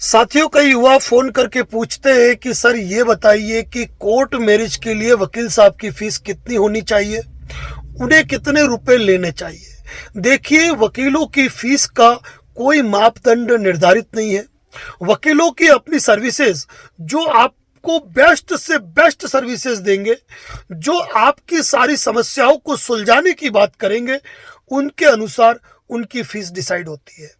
साथियों, कई युवा फोन करके पूछते हैं कि सर ये बताइए कि कोर्ट मैरिज के लिए वकील साहब की फीस कितनी होनी चाहिए, उन्हें कितने रुपए लेने चाहिए। देखिए, वकीलों की फीस का कोई मापदंड निर्धारित नहीं है। वकीलों की अपनी सर्विसेज जो आपको बेस्ट से बेस्ट सर्विसेज देंगे, जो आपकी सारी समस्याओं को सुलझाने की बात करेंगे, उनके अनुसार उनकी फीस डिसाइड होती है।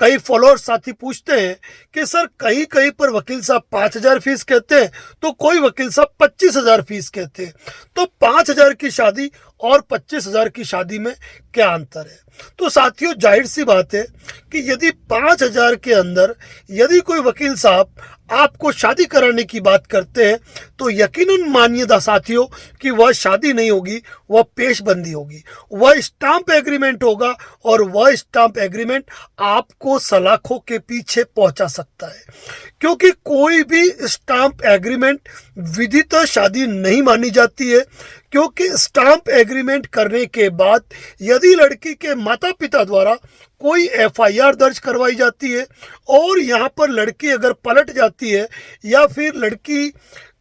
कई फॉलोअर्स साथी पूछते हैं कि सर कहीं कहीं पर वकील साहब 5,000 फीस कहते हैं, तो कोई वकील साहब 25,000 फीस कहते हैं। तो 5,000 की शादी और 25,000 की शादी में क्या अंतर है? तो साथियों, जाहिर सी बात है कि यदि 5,000 के अंदर यदि कोई वकील साहब आपको शादी कराने की बात करते हैं, तो यकीनन मानिए साथियों कि वह शादी नहीं होगी, वह पेशबंदी होगी, वह स्टाम्प एग्रीमेंट होगा, और वह स्टाम्प एग्रीमेंट आपको सलाखों के पीछे पहुंचा सकता है। क्योंकि कोई भी स्टाम्प एग्रीमेंट विधितः शादी नहीं मानी जाती है। क्योंकि स्टाम्प एग्रीमेंट करने के बाद यदि लड़की के माता पिता द्वारा कोई एफआईआर दर्ज करवाई जाती है और यहाँ पर लड़की अगर पलट जाती है या फिर लड़की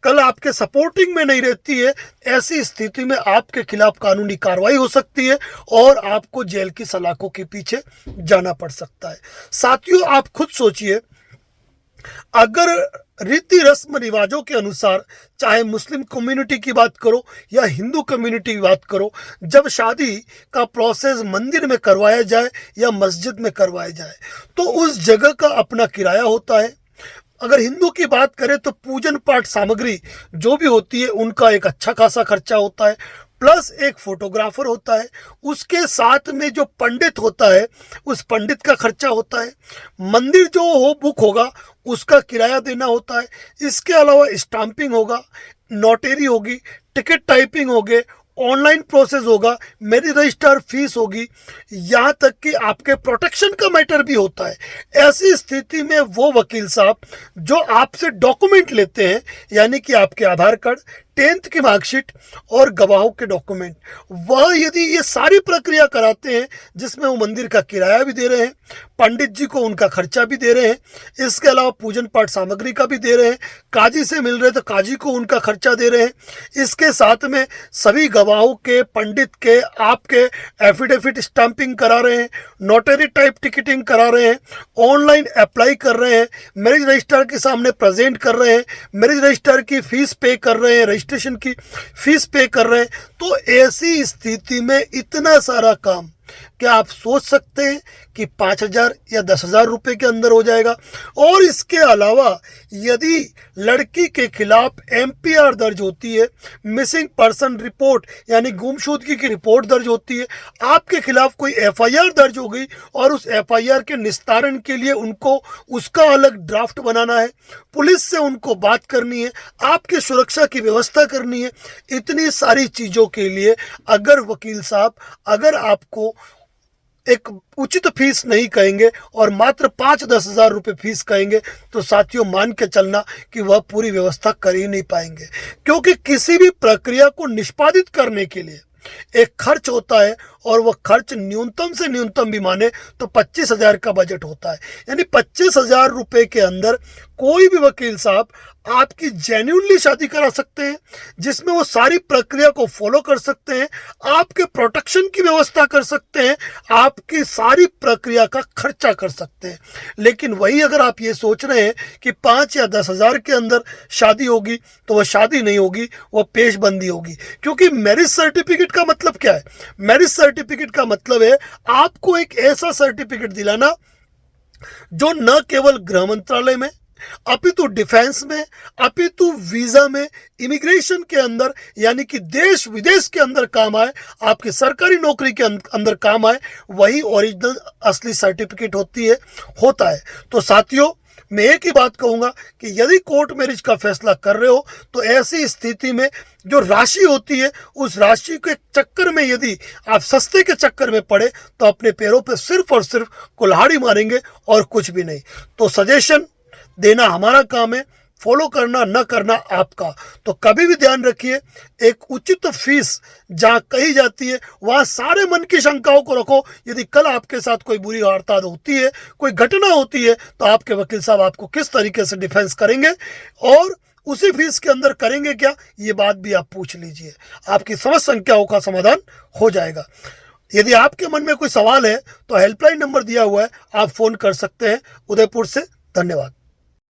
कल आपके सपोर्टिंग में नहीं रहती है, ऐसी स्थिति में आपके खिलाफ कानूनी कार्रवाई हो सकती है और आपको जेल की सलाखों के पीछे जाना पड़ सकता है। साथियों, आप खुद सोचिए, अगर रीति रस्म रिवाजों के अनुसार, चाहे मुस्लिम कम्युनिटी की बात करो या हिंदू कम्युनिटी की बात करो, जब शादी का प्रोसेस मंदिर में करवाया जाए या मस्जिद में करवाया जाए, तो उस जगह का अपना किराया होता है। अगर हिंदू की बात करें तो पूजन पाठ सामग्री जो भी होती है उनका एक अच्छा खासा खर्चा होता है, प्लस एक फोटोग्राफर होता है, उसके साथ में जो पंडित होता है उस पंडित का खर्चा होता है, मंदिर जो हो बुक होगा उसका किराया देना होता है। इसके अलावा स्टाम्पिंग होगा, नोटरी होगी, टिकट टाइपिंग होगे, ऑनलाइन प्रोसेस होगा, मैरिज रजिस्टर फीस होगी, यहाँ तक कि आपके प्रोटेक्शन का मैटर भी होता है। ऐसी स्थिति में वो वकील साहब जो आपसे डॉक्यूमेंट लेते हैं, यानी कि आपके आधार कार्ड, 10th की मार्कशीट और गवाहों के डॉक्यूमेंट, वह यदि ये सारी प्रक्रिया कराते हैं, जिसमें वो मंदिर का किराया भी दे रहे हैं, पंडित जी को उनका खर्चा भी दे रहे हैं, इसके अलावा पूजन पाठ सामग्री का भी दे रहे हैं, काजी से मिल रहे तो काजी को उनका खर्चा दे रहे हैं, इसके साथ में सभी गवाहों के, पंडित के, आपके एफिडेविट स्टाम्पिंग करा रहे हैं, नोटरी टाइप टिकटिंग करा रहे हैं, ऑनलाइन अप्लाई कर रहे हैं, मैरिज रजिस्टर के सामने प्रेजेंट कर रहे हैं, मैरिज रजिस्टर की फीस पे कर रहे हैं, रजिस्ट्रेशन की फीस पे कर रहे हैं। तो ऐसी स्थिति में इतना सारा काम क्या आप सोच सकते हैं कि 5,000 या 10,000 रुपए के अंदर हो जाएगा? और इसके अलावा यदि लड़की के खिलाफ एमपीआर दर्ज होती है, मिसिंग पर्सन रिपोर्ट यानी गुमशुदगी की रिपोर्ट दर्ज होती है, आपके खिलाफ कोई एफआईआर दर्ज हो गई और उस एफआईआर के निस्तारण के लिए उनको उसका अलग ड्राफ्ट बनाना है, पुलिस से उनको बात करनी है, आपकी सुरक्षा की व्यवस्था करनी है, इतनी सारी चीज़ों के लिए अगर वकील साहब अगर आपको एक उचित फीस नहीं कहेंगे और मात्र 5-10 हज़ार रुपये फीस कहेंगे, तो साथियों मान के चलना कि वह पूरी व्यवस्था कर ही नहीं पाएंगे। क्योंकि किसी भी प्रक्रिया को निष्पादित करने के लिए एक खर्च होता है और वह खर्च न्यूनतम से न्यूनतम भी माने तो 25,000 का बजट होता है। यानी 25,000 रुपये के अंदर कोई भी वकील साहब आपकी जेन्युइनली शादी करा सकते हैं, जिसमें वो सारी प्रक्रिया को फॉलो कर सकते हैं, आपके प्रोटेक्शन की व्यवस्था कर सकते हैं, आपकी सारी प्रक्रिया का खर्चा कर सकते हैं। लेकिन वही अगर आप ये सोच रहे हैं कि 5 या 10 हज़ार के अंदर शादी होगी, तो वह शादी नहीं होगी, वह पेशबंदी होगी। क्योंकि मैरिज सर्टिफिकेट का मतलब क्या है? मैरिज सर्टिफिकेट का मतलब है आपको एक ऐसा सर्टिफिकेट दिलाना जो न केवल गृह मंत्रालय में, अपितु डिफेंस में, अपितु वीजा में, इमिग्रेशन के अंदर यानी कि देश विदेश के अंदर काम आए, आपकी सरकारी नौकरी के अंदर काम आए, वही ओरिजिनल असली सर्टिफिकेट होता है। तो साथियों, मैं एक ही बात कहूँगा कि यदि कोर्ट मैरिज का फैसला कर रहे हो तो ऐसी स्थिति में जो राशि होती है उस राशि के चक्कर में यदि आप सस्ते के चक्कर में पड़े तो अपने पैरों पे सिर्फ और सिर्फ कुल्हाड़ी मारेंगे और कुछ भी नहीं। तो सजेशन देना हमारा काम है, फॉलो करना न करना आपका। तो कभी भी ध्यान रखिए, एक उचित फीस जहाँ कही जाती है वहाँ सारे मन की शंकाओं को रखो। यदि कल आपके साथ कोई बुरी वारदात होती है, कोई घटना होती है, तो आपके वकील साहब आपको किस तरीके से डिफेंस करेंगे और उसी फीस के अंदर करेंगे क्या, ये बात भी आप पूछ लीजिए। आपकी समस्त शंकाओं का समाधान हो जाएगा। यदि आपके मन में कोई सवाल है तो हेल्पलाइन नंबर दिया हुआ है, आप फोन कर सकते हैं उदयपुर से। धन्यवाद।